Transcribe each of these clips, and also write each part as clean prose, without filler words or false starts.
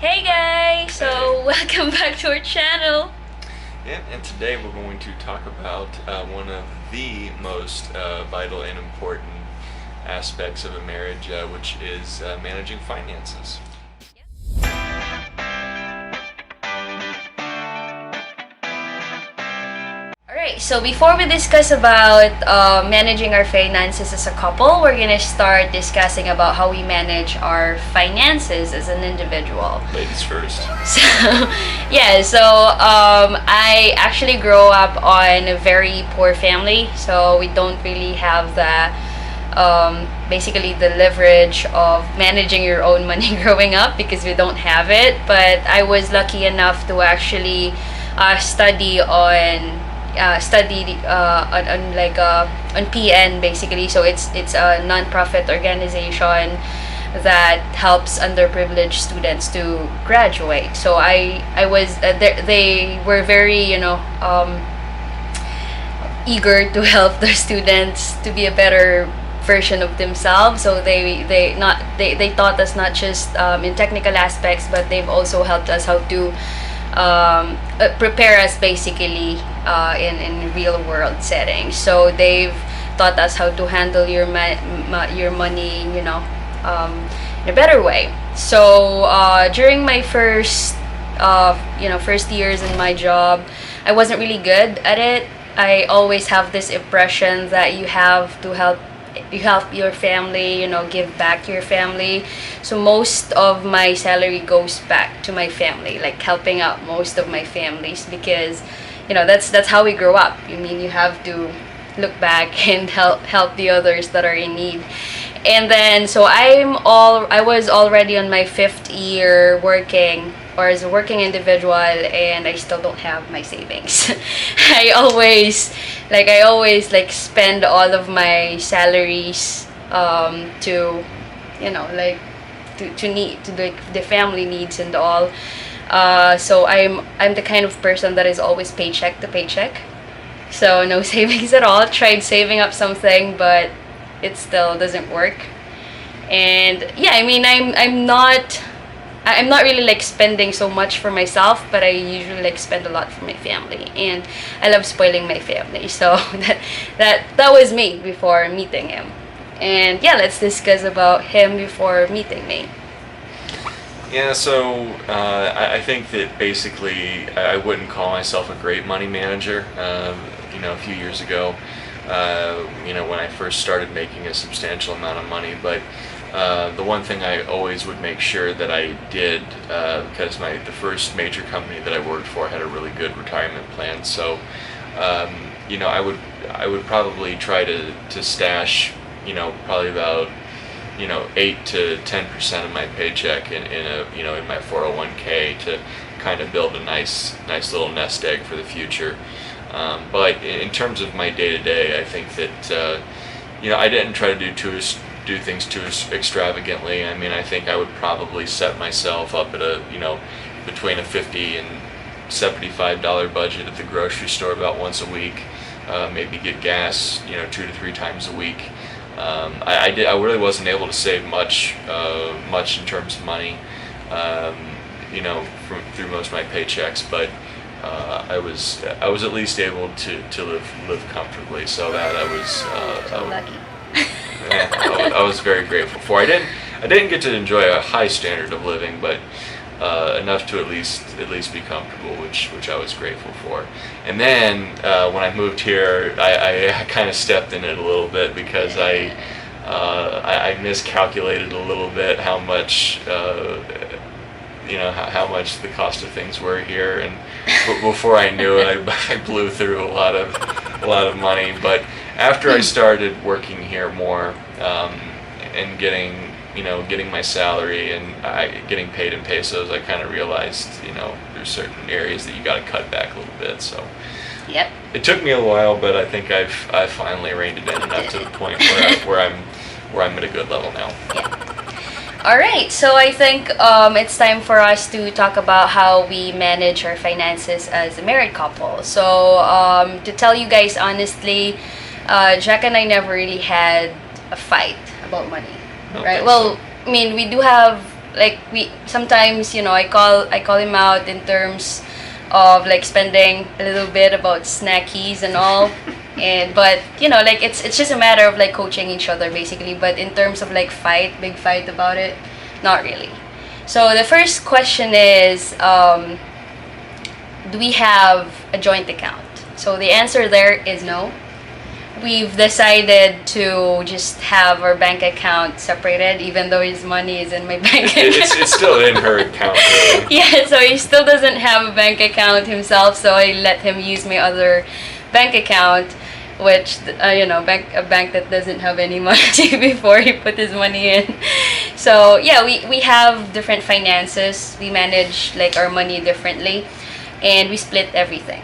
Hey guys! So, welcome back to our channel. Yeah, and today we're going to talk about one of the most vital and important aspects of a marriage, which is managing finances. Alright, so before we discuss about managing our finances as a couple, we're gonna start discussing about how we manage our finances as an individual. Ladies first. So, I actually grew up on a very poor family, so we don't really have the basically the leverage of managing your own money growing up because we don't have it. But I was lucky enough to actually study on PN basically. So it's a non-profit organization that helps underprivileged students to graduate. So I was they were very eager to help their students to be a better version of themselves. So they taught us not just in technical aspects, but they've also helped us how to prepare us basically in real world settings. So they've taught us how to handle your money, in a better way. So during my first years in my job, I wasn't really good at it. I always have this impression that you have to help your family, give back to your family. So most of my salary goes back to my family, like helping out most of my families, because that's how we grow up. You have to look back and help the others that are in need. And then so I was already on my 5th year working, or as a working individual, and I still don't have my savings. I always spend all of my salaries to the family needs and all. So I'm the kind of person that is always paycheck to paycheck. So no savings at all. Tried saving up something, but it still doesn't work. And yeah, I'm not really like spending so much for myself, but I usually like spend a lot for my family, and I love spoiling my family. So that was me before meeting him. And yeah, let's discuss about him before meeting me. Yeah, so I think that basically I wouldn't call myself a great money manager. A few years ago, when I first started making a substantial amount of money, but the one thing I always would make sure that I did, because the first major company that I worked for had a really good retirement plan. So, I would probably try to stash, probably about 8 to 10% of my paycheck in my 401k to kind of build a nice little nest egg for the future. But in terms of my day to day, I think that I didn't try to do things too extravagantly. I think I would probably set myself up at between a $50 and $75 budget at the grocery store about once a week. Maybe get gas 2 to 3 times a week. I really wasn't able to save much in terms of money, through most of my paychecks, but I was at least able to live comfortably. So that I was So lucky. yeah, I was very grateful for. I didn't get to enjoy a high standard of living, but enough to at least be comfortable, which I was grateful for. And then when I moved here, I kind of stepped in it a little bit because I miscalculated a little bit how much how much the cost of things were here, and before I knew it, I blew through a lot of money. But after I started working here more, and getting my salary and getting paid in pesos, I kind of realized there's certain areas that you got to cut back a little bit. So Yep. it took me a while, but I think I've finally reined it in enough to the point where I'm at a good level now. Yeah. All right, so I think it's time for us to talk about how we manage our finances as a married couple. So to tell you guys honestly, Jack and I never really had a fight about money, I don't right? think Well, so. we do have like we sometimes, I call him out in terms of like spending a little bit about snackies and all. And but like it's just a matter of like coaching each other basically, but in terms of like big fight about it, not really. So the first question is, do we have a joint account? So the answer there is no. We've decided to just have our bank account separated, even though his money is in my bank account. It's still in her account. Really. Yeah, so he still doesn't have a bank account himself, so I let him use my other bank account, which a bank that doesn't have any money before he put his money in. So yeah, we have different finances. We manage like our money differently, and we split everything.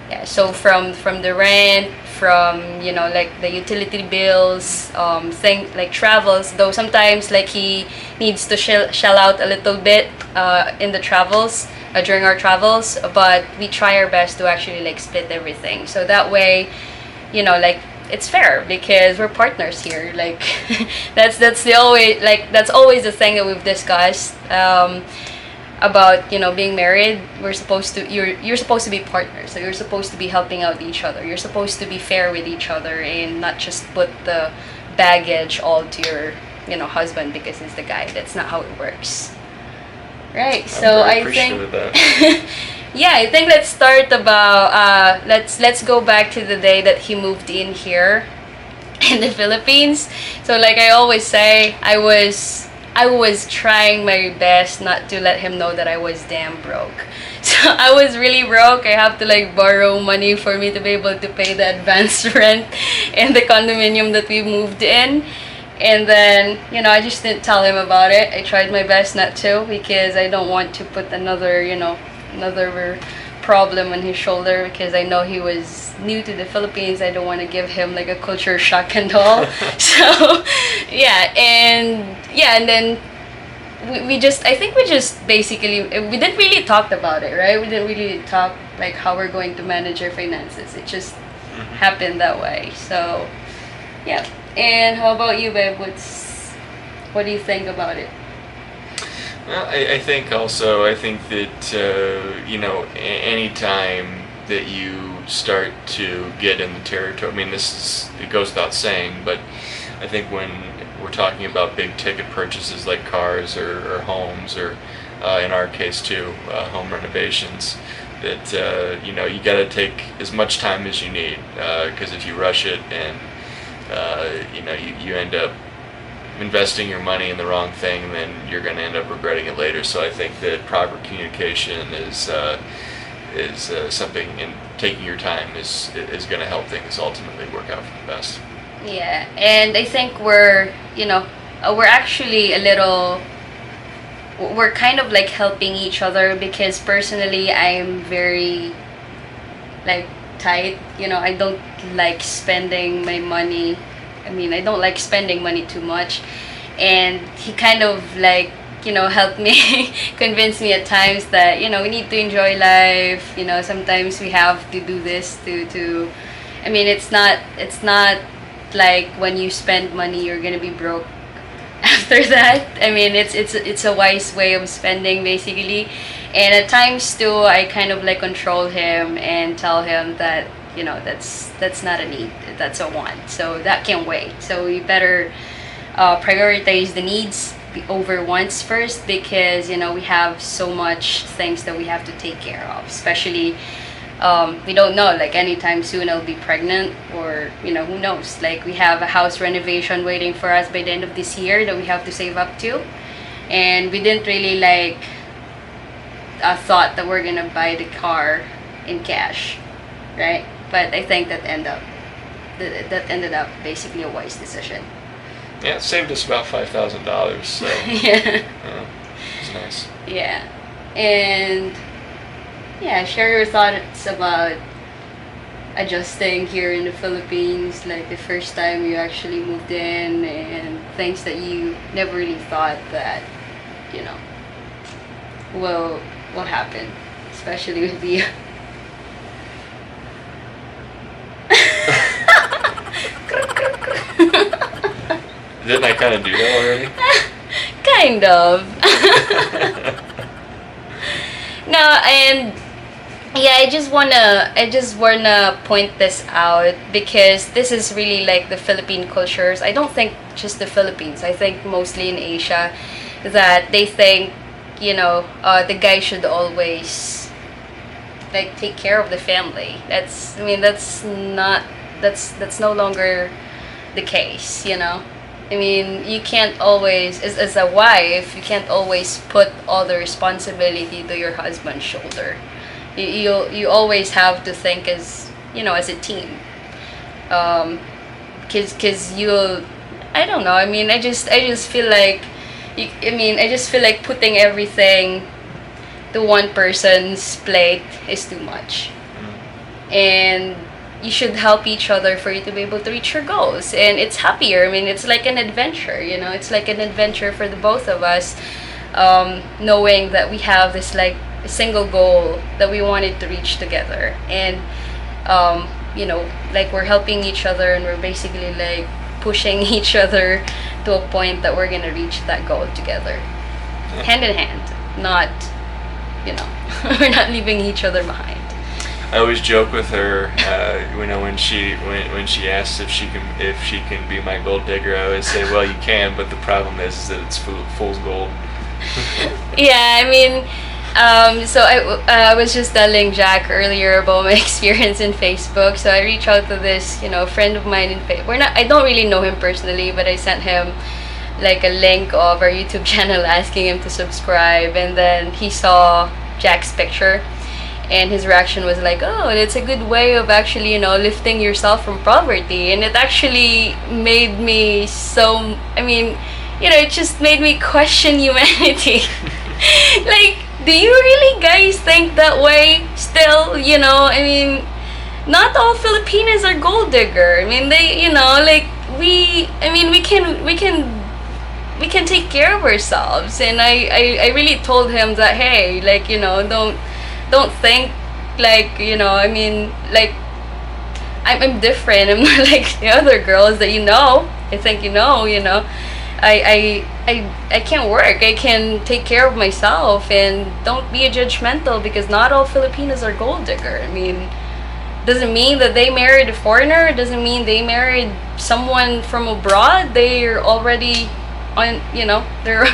Yeah, so from the rent, from like the utility bills, thing like travels. Though sometimes like he needs to shell out a little bit in the travels, during our travels, but we try our best to actually like split everything. So that way, like it's fair because we're partners here. Like that's always the thing that we've discussed. About being married. You're supposed to be partners, so you're supposed to be helping out each other, you're supposed to be fair with each other and not just put the baggage all to your husband because he's the guy. That's not how it works, right? So I think of that. yeah, I think let's start about let's go back to the day that he moved in here in the Philippines. So like I always say, I was trying my best not to let him know that I was damn broke. So I was really broke. I have to like borrow money for me to be able to pay the advance rent in the condominium that we moved in. And then, I just didn't tell him about it. I tried my best not to because I don't want to put another problem on his shoulder because I know he was new to the Philippines. I don't want to give him like a culture shock and all. So and then I think we just basically, we didn't really talk about it, right? We didn't really talk like how we're going to manage our finances. It just happened that way. So yeah. And how about you, babe? What do you think about it? Well, I think that any time that you start to get in the territory, I mean, it goes without saying, but I think when we're talking about big ticket purchases like cars or homes, or in our case too, home renovations, that you got to take as much time as you need, because if you rush it and you end up investing your money in the wrong thing, then you're going to end up regretting it later. So I think that proper communication is something, and taking your time is going to help things ultimately work out for the best. Yeah, and I think we're actually we're kind of like helping each other because personally I'm very like tight. I don't like spending my money. I mean, I don't like spending money too much, and he kind of like helped me convince me at times that we need to enjoy life. Sometimes we have to do this to I mean, it's not like when you spend money you're gonna be broke after that. I mean, it's a wise way of spending basically, and at times too I kind of like control him and tell him that that's not a need, that's a want, so that can wait. So you better prioritize the needs over wants first, because we have so much things that we have to take care of, especially we don't know, like anytime soon I'll be pregnant, or who knows, like we have a house renovation waiting for us by the end of this year that we have to save up to, and we didn't really like thought that we're gonna buy the car in cash, right? But I think that ended up basically a wise decision. Yeah, it saved us about $5,000. So Yeah. It's nice. Yeah, and yeah, share your thoughts about adjusting here in the Philippines, like the first time you actually moved in, and things that you never really thought that will happen, especially with the Didn't I kind of do that already? kind of. No, and yeah, I just wanna point this out because this is really like the Philippine cultures. I don't think just the Philippines. I think mostly in Asia that they think, the guy should always like take care of the family. That's no longer the case. I mean, you can't always, as a wife, you can't always put all the responsibility to your husband's shoulder. You always have to think as a team. Cause you'll, I don't know. I mean, I just feel like, putting everything to one person's plate is too much, and you should help each other for you to be able to reach your goals. And it's happier. I mean, it's like an adventure. It's like an adventure for the both of us, knowing that we have this like single goal that we wanted to reach together, and like we're helping each other, and we're basically like pushing each other to a point that we're gonna reach that goal together, hand in hand. Not, we're not leaving each other behind. I always joke with her, when she asks if she can be my gold digger. I always say, well, you can, but the problem is that it's fool's gold. Yeah, I mean, so I was just telling Jack earlier about my experience in Facebook. So I reached out to this, friend of mine in Facebook. I don't really know him personally, but I sent him like a link of our YouTube channel asking him to subscribe, and then he saw Jack's picture, and his reaction was like, oh, it's a good way of actually, lifting yourself from poverty. And it actually made me so, it just made me question humanity. Like, do you really guys think that way still? Not all Filipinos are gold digger. I mean, they, like, we can take care of ourselves. And I really told him that, hey, like, don't think like, like I'm different. I'm not like the other girls that I think I can work. I can take care of myself, and don't be a judgmental, because not all Filipinos are gold digger. I mean, doesn't mean that they married a foreigner. It doesn't mean they married someone from abroad. They're already on, they're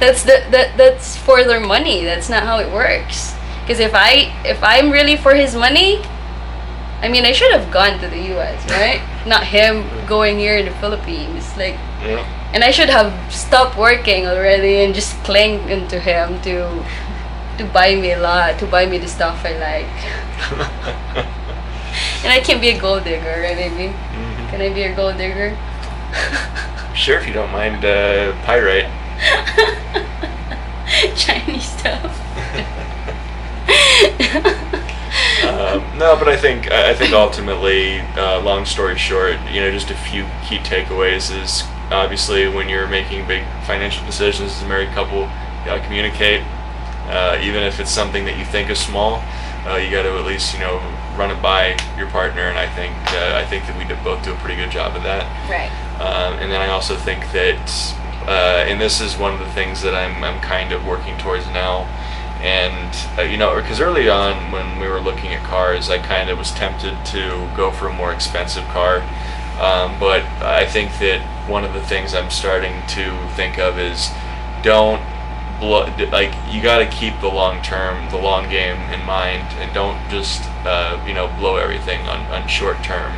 that's for their money. That's not how it works. Because if I'm really for his money, I should have gone to the U.S., right? Not him going here in the Philippines. Like, Yeah. and I should have stopped working already and just clinged into him to buy me a lot, to buy me the stuff I like. And I can be a gold digger, right, maybe? Mhm. Can I be a gold digger? Sure, if you don't mind pyrite. Chinese stuff. No, but I think ultimately, long story short, just a few key takeaways is obviously when you're making big financial decisions as a married couple, you gotta communicate. Even if it's something that you think is small, you got to at least run it by your partner, and I think that we both do a pretty good job of that. Right. And then I also think that, and this is one of the things that I'm kind of working towards now. And because early on when we were looking at cars, I kind of was tempted to go for a more expensive car. But I think that one of the things I'm starting to think of is don't blow. Like, you got to keep the long game in mind, and don't just blow everything on short term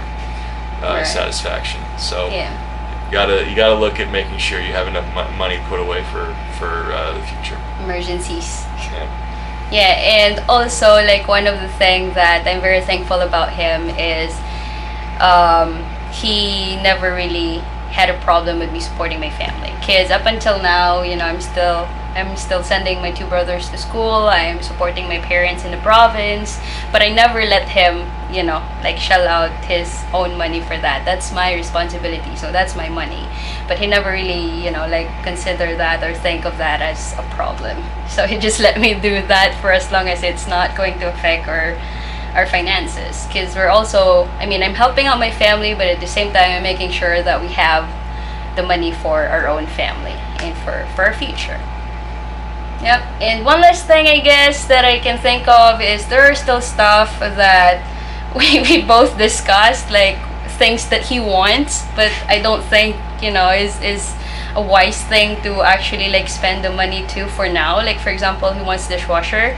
Right. satisfaction. So Yeah. you gotta look at making sure you have enough money put away for the future. Emergencies. Yeah. Yeah, and also like one of the things that I'm very thankful about him is he never really had a problem with me supporting my family. Because up until now, I'm still sending my two brothers to school. I'm supporting my parents in the province, but I never let him, like shell out his own money for that. That's my responsibility. So that's my money. But he never really, like consider that or think of that as a problem. So he just let me do that for as long as it's not going to affect our finances. Because we're also, I'm helping out my family, but at the same time, I'm making sure that we have the money for our own family. and for our future. Yep. And one last thing I guess that I can think of is there are still stuff that we both discussed, like things that he wants, but I don't think, is a wise thing to actually like spend the money to for now. Like for example, he wants dishwasher.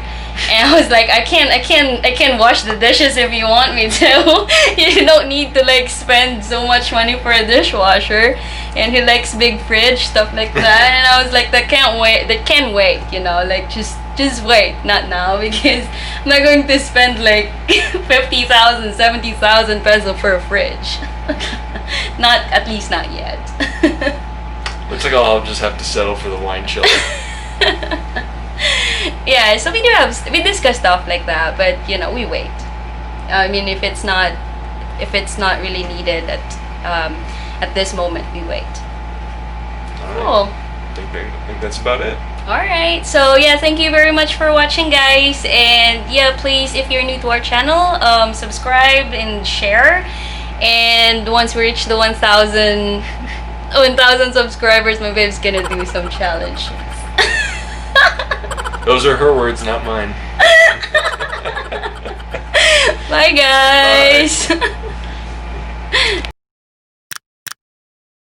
And I was like, I can't wash the dishes if you want me to. You don't need to like spend so much money for a dishwasher. And he likes big fridge, stuff like that. And I was like, that can't wait. That can wait, like just wait, not now, because I'm not going to spend like 50,000, 70,000 pesos for a fridge. Not, at least not yet. Looks like I'll just have to settle for the wine chiller. Yeah, so we discuss stuff like that, but we wait. I mean, if it's not really needed at this moment, we wait. All right. Cool. I think that's about it. Alright, so yeah, thank you very much for watching, guys. And yeah, please, if you're new to our channel, subscribe and share. And once we reach the 1,000 subscribers, my babe's gonna do some challenges. Those are her words, not mine. Bye, guys. Bye.